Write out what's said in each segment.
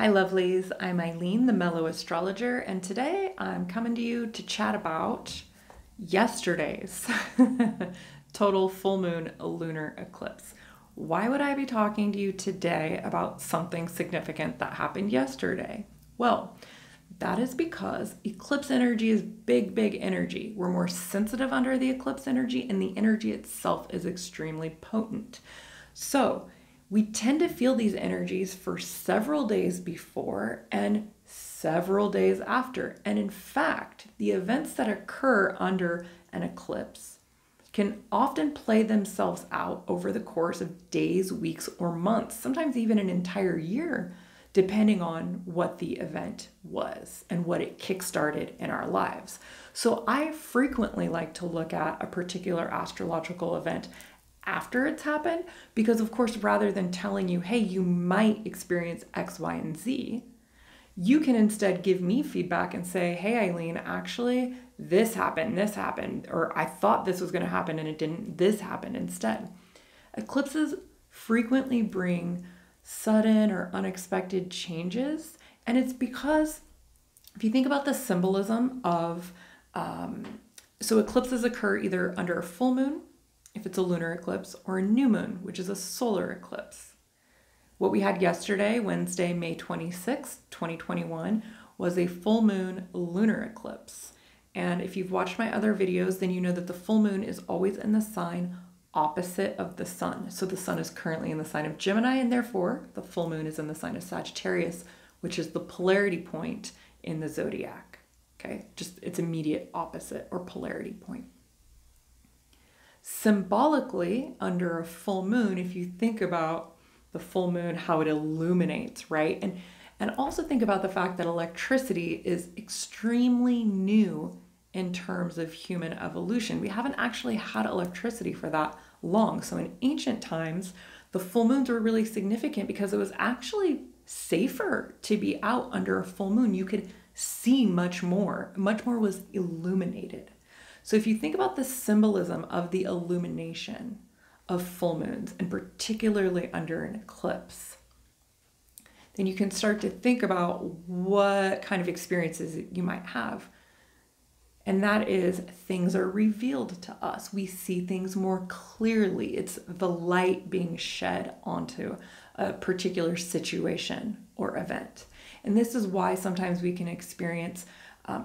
Hi lovelies, I'm Eileen, the Mellow Astrologer, and today I'm coming to you to chat about yesterday's total full moon lunar eclipse. Why would I be talking to you today about something significant that happened yesterday? Well, that is because eclipse energy is big, big energy. We're more sensitive under the eclipse energy, and the energy itself is extremely potent. So, we tend to feel these energies for several days before and several days after. And in fact, the events that occur under an eclipse can often play themselves out over the course of days, weeks, or months, sometimes even an entire year, depending on what the event was and what it kickstarted in our lives. So I frequently like to look at a particular astrological event after it's happened, because of course, rather than telling you, hey, you might experience X, Y, and Z, you can instead give me feedback and say, hey, Eileen, actually, this happened, or I thought this was going to happen and it didn't, this happened instead. Eclipses frequently bring sudden or unexpected changes, and it's because if you think about the symbolism of, so eclipses occur either under a full moon, if it's a lunar eclipse, or a new moon, which is a solar eclipse. What we had yesterday, Wednesday, May 26, 2021, was a full moon lunar eclipse. And if you've watched my other videos, then you know that the full moon is always in the sign opposite of the sun. So the sun is currently in the sign of Gemini, and therefore the full moon is in the sign of Sagittarius, which is the polarity point in the zodiac. Okay, just its immediate opposite or polarity point. Symbolically, under a full moon, if you think about the full moon, how it illuminates, right? And also think about the fact that electricity is extremely new in terms of human evolution. We haven't actually had electricity for that long. So in ancient times, the full moons were really significant because it was actually safer to be out under a full moon. You could see much more was illuminated. So if you think about the symbolism of the illumination of full moons, and particularly under an eclipse, then you can start to think about what kind of experiences you might have. And that is, things are revealed to us. We see things more clearly. It's the light being shed onto a particular situation or event. And this is why sometimes we can experience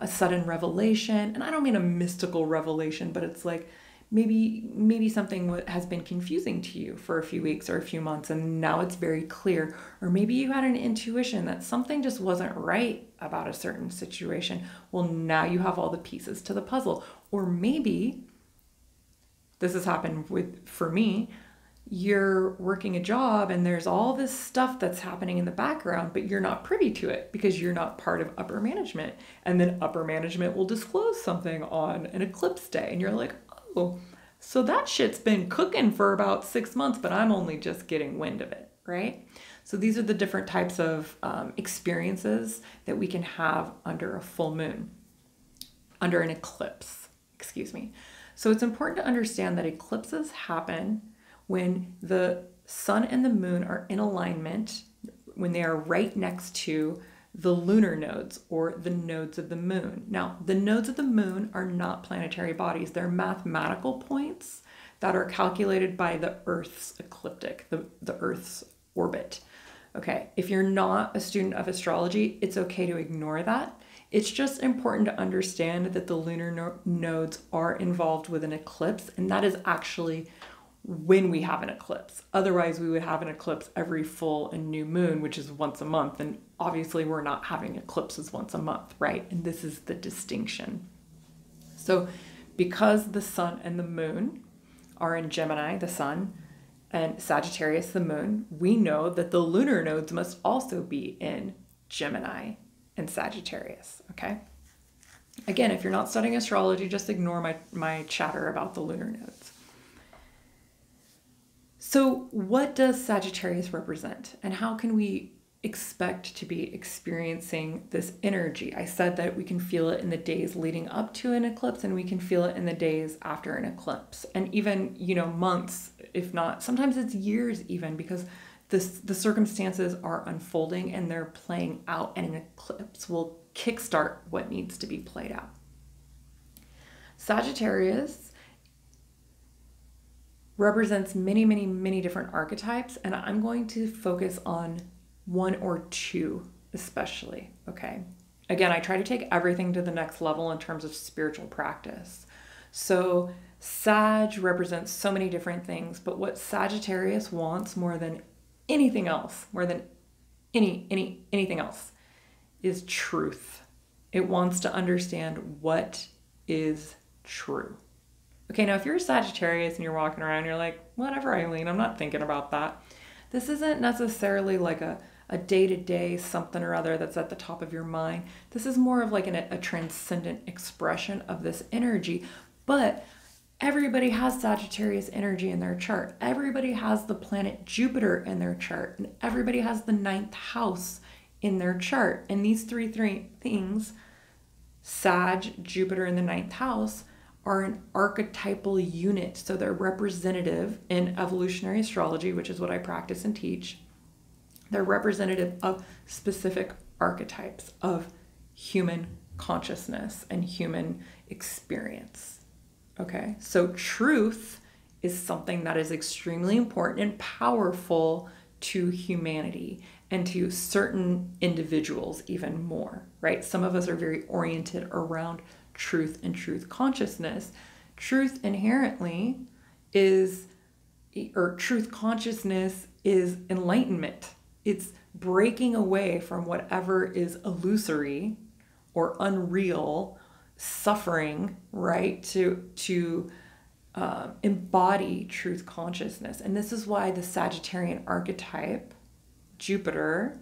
a sudden revelation. And I don't mean a mystical revelation, but it's like maybe something has been confusing to you for a few weeks or a few months, and now it's very clear. Or maybe you had an intuition that something just wasn't right about a certain situation. Well, now you have all the pieces to the puzzle. Or maybe, this has happened for me, you're working a job and there's all this stuff that's happening in the background, but you're not privy to it because you're not part of upper management. And then upper management will disclose something on an eclipse day. And you're like, oh, so that shit's been cooking for about 6 months, but I'm only just getting wind of it, right? So these are the different types of experiences that we can have under a full moon, under an eclipse, excuse me. So it's important to understand that eclipses happen when the sun and the moon are in alignment, when they are right next to the lunar nodes or the nodes of the moon. Now, the nodes of the moon are not planetary bodies. They're mathematical points that are calculated by the Earth's ecliptic, the Earth's orbit. Okay, if you're not a student of astrology, it's okay to ignore that. It's just important to understand that the lunar nodes are involved with an eclipse, and that is actually when we have an eclipse. Otherwise, we would have an eclipse every full and new moon, which is once a month. And obviously, we're not having eclipses once a month, right? And this is the distinction. So because the sun and the moon are in Gemini, the sun, and Sagittarius, the moon, we know that the lunar nodes must also be in Gemini and Sagittarius, okay? Again, if you're not studying astrology, just ignore my chatter about the lunar nodes. So what does Sagittarius represent, and how can we expect to be experiencing this energy? I said that we can feel it in the days leading up to an eclipse, and we can feel it in the days after an eclipse, and even, months, if not, sometimes it's years even, because the circumstances are unfolding and they're playing out, and an eclipse will kickstart what needs to be played out. Sagittarius represents many, many, many different archetypes, and I'm going to focus on one or two especially, okay? Again, I try to take everything to the next level in terms of spiritual practice. So Sag represents so many different things, but what Sagittarius wants more than anything else, more than anything else, is truth. It wants to understand what is true. Okay, now if you're a Sagittarius and you're walking around, you're like, whatever, Eileen, I'm not thinking about that. This isn't necessarily like a day-to-day something or other that's at the top of your mind. This is more of like a transcendent expression of this energy. But everybody has Sagittarius energy in their chart. Everybody has the planet Jupiter in their chart. And everybody has the 9th house in their chart. And these three things, Sag, Jupiter, and the 9th house, are an archetypal unit. So they're representative in evolutionary astrology, which is what I practice and teach. They're representative of specific archetypes of human consciousness and human experience. Okay, so truth is something that is extremely important and powerful to humanity and to certain individuals even more, right? Some of us are very oriented around truth and truth consciousness. Truth inherently is, or truth consciousness is enlightenment. It's breaking away from whatever is illusory or unreal suffering, right? To embody truth consciousness. And this is why the Sagittarian archetype, Jupiter,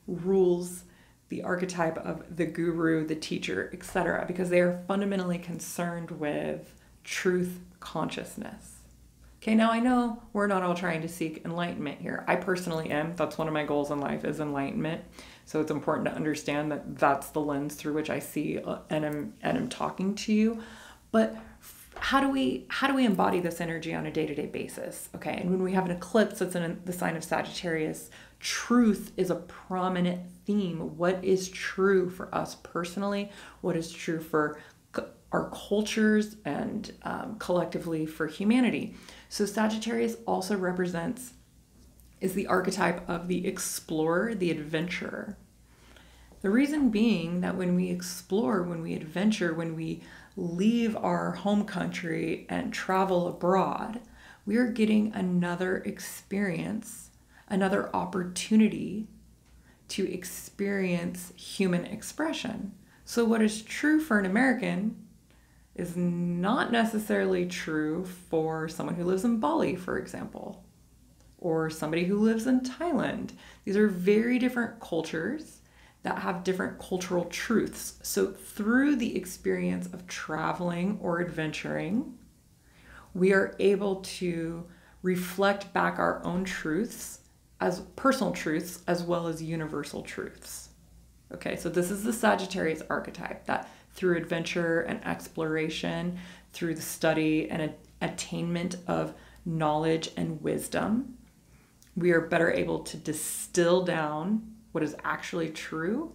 rules the archetype of the guru, the teacher, etc., because they are fundamentally concerned with truth consciousness. Okay, now I know we're not all trying to seek enlightenment here. I personally am. That's one of my goals in life, is enlightenment. So it's important to understand that that's the lens through which I see and I'm talking to you. But how do we embody this energy on a day-to-day basis? Okay, and when we have an eclipse that's in the sign of Sagittarius, truth is a prominent theme. What is true for us personally? What is true for our cultures and collectively for humanity? So Sagittarius also is the archetype of the explorer, the adventurer. The reason being that when we explore, when we adventure, when we leave our home country and travel abroad, we are getting another experience, another opportunity to experience human expression. So what is true for an American is not necessarily true for someone who lives in Bali, for example, or somebody who lives in Thailand. These are very different cultures that have different cultural truths. So through the experience of traveling or adventuring, we are able to reflect back our own truths as personal truths as well as universal truths. Okay, so this is the Sagittarius archetype, that through adventure and exploration, through the study and attainment of knowledge and wisdom, we are better able to distill down what is actually true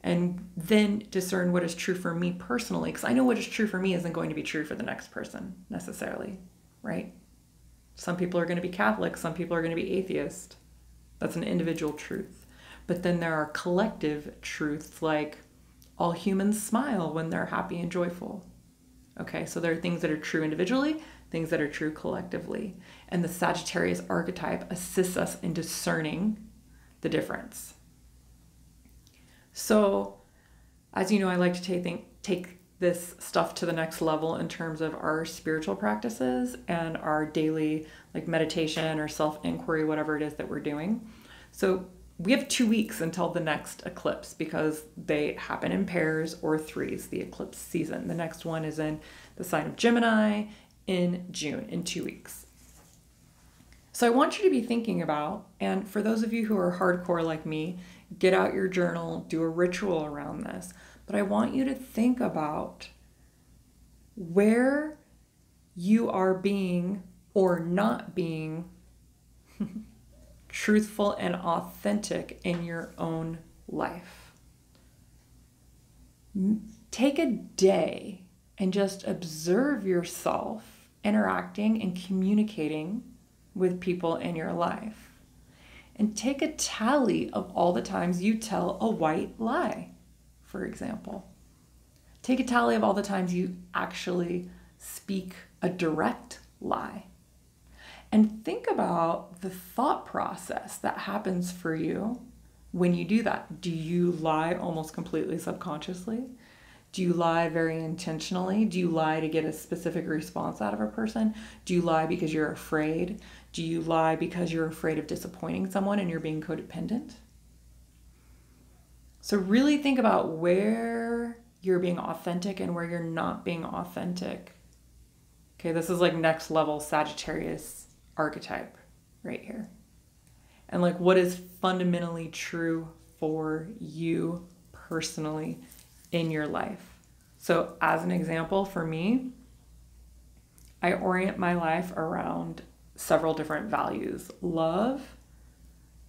and then discern what is true for me personally. Because I know what is true for me isn't going to be true for the next person necessarily, right? Some people are going to be Catholic, some people are going to be atheist. That's an individual truth. But then there are collective truths like all humans smile when they're happy and joyful. Okay, so there are things that are true individually, things that are true collectively. And the Sagittarius archetype assists us in discerning the difference. So, as you know, I like to take this stuff to the next level in terms of our spiritual practices and our daily like meditation or self-inquiry, whatever it is that we're doing. So we have 2 weeks until the next eclipse because they happen in pairs or threes, the eclipse season. The next one is in the sign of Gemini in June, in 2 weeks. So I want you to be thinking about, and for those of you who are hardcore like me, get out your journal, do a ritual around this. But I want you to think about where you are being or not being truthful and authentic in your own life. Take a day and just observe yourself interacting and communicating with people in your life. And take a tally of all the times you tell a white lie, for example. Take a tally of all the times you actually speak a direct lie. And think about the thought process that happens for you when you do that. Do you lie almost completely subconsciously? Do you lie very intentionally? Do you lie to get a specific response out of a person? Do you lie because you're afraid? Do you lie because you're afraid of disappointing someone and you're being codependent? So really think about where you're being authentic and where you're not being authentic. Okay, this is like next level Sagittarius archetype right here. And like what is fundamentally true for you personally in your life. So as an example, for me, I orient my life around several different values: love,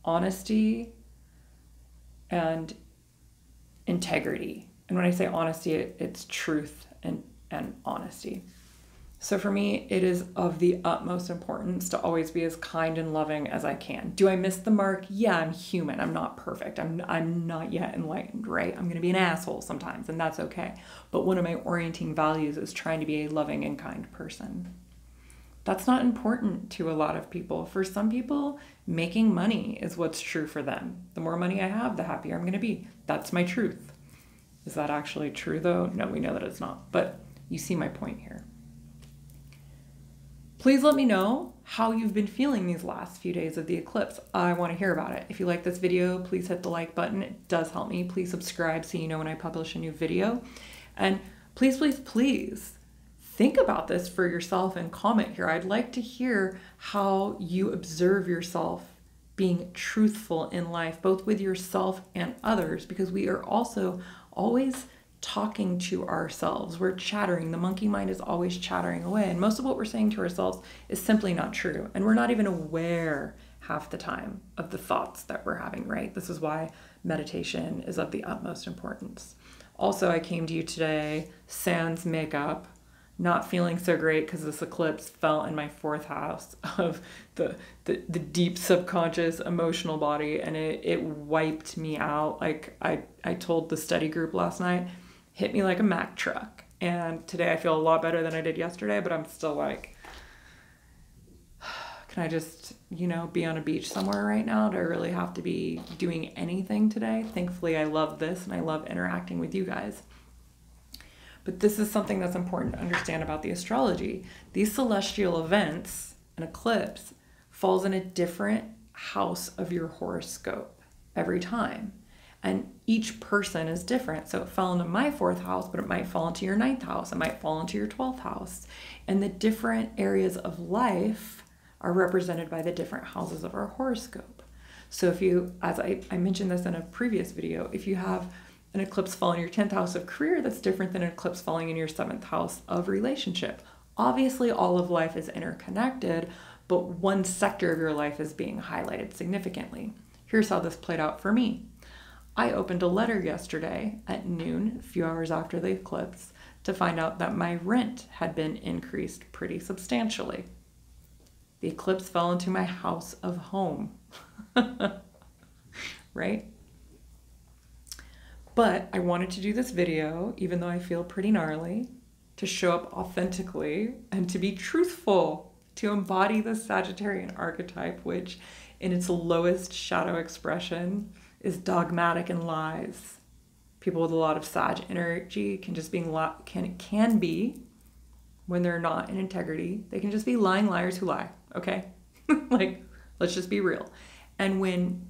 honesty, and integrity. And when I say honesty, it's truth and honesty. So for me, it is of the utmost importance to always be as kind and loving as I can. Do I miss the mark? Yeah, I'm human. I'm not perfect. I'm not yet enlightened, right? I'm going to be an asshole sometimes, and that's okay. But one of my orienting values is trying to be a loving and kind person. That's not important to a lot of people. For some people, making money is what's true for them. The more money I have, the happier I'm going to be. That's my truth. Is that actually true though? No, we know that it's not. But you see my point here. Please let me know how you've been feeling these last few days of the eclipse. I want to hear about it. If you like this video, please hit the like button. It does help me. Please subscribe so you know when I publish a new video. And please, please, please think about this for yourself and comment here. I'd like to hear how you observe yourself being truthful in life, both with yourself and others, because we are also always talking to ourselves. We're chattering. The monkey mind is always chattering away. And most of what we're saying to ourselves is simply not true. And we're not even aware half the time of the thoughts that we're having, right? This is why meditation is of the utmost importance. Also, I came to you today, sans makeup, not feeling so great because this eclipse fell in my 4th house of the deep subconscious emotional body, and it wiped me out. Like I told the study group last night, hit me like a Mack truck. And today I feel a lot better than I did yesterday, but I'm still like, can I just, be on a beach somewhere right now? Do I really have to be doing anything today? Thankfully, I love this and I love interacting with you guys. But this is something that's important to understand about the astrology. These celestial events, an eclipse, falls in a different house of your horoscope every time. And each person is different. So it fell into my 4th house, but it might fall into your 9th house. It might fall into your 12th house. And the different areas of life are represented by the different houses of our horoscope. So if you, as I mentioned this in a previous video, if you have an eclipse falling in your 10th house of career, that's different than an eclipse falling in your 7th house of relationship. Obviously, all of life is interconnected, but one sector of your life is being highlighted significantly. Here's how this played out for me. I opened a letter yesterday at noon, a few hours after the eclipse, to find out that my rent had been increased pretty substantially. The eclipse fell into my house of home, right? But I wanted to do this video, even though I feel pretty gnarly, to show up authentically and to be truthful, to embody the Sagittarian archetype, which in its lowest shadow expression is dogmatic and lies. People with a lot of Sag energy can just be can be, when they're not in integrity, they can just be lying liars who lie, okay? Like, let's just be real. And when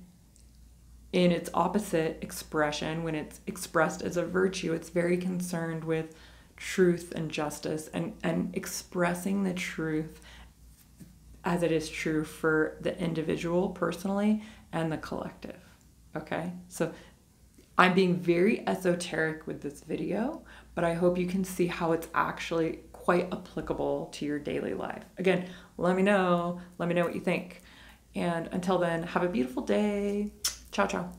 in its opposite expression, when it's expressed as a virtue, it's very concerned with truth and justice and expressing the truth as it is true for the individual personally and the collective. Okay, so I'm being very esoteric with this video, but I hope you can see how it's actually quite applicable to your daily life. Again, let me know what you think. And until then, have a beautiful day. Ciao, ciao.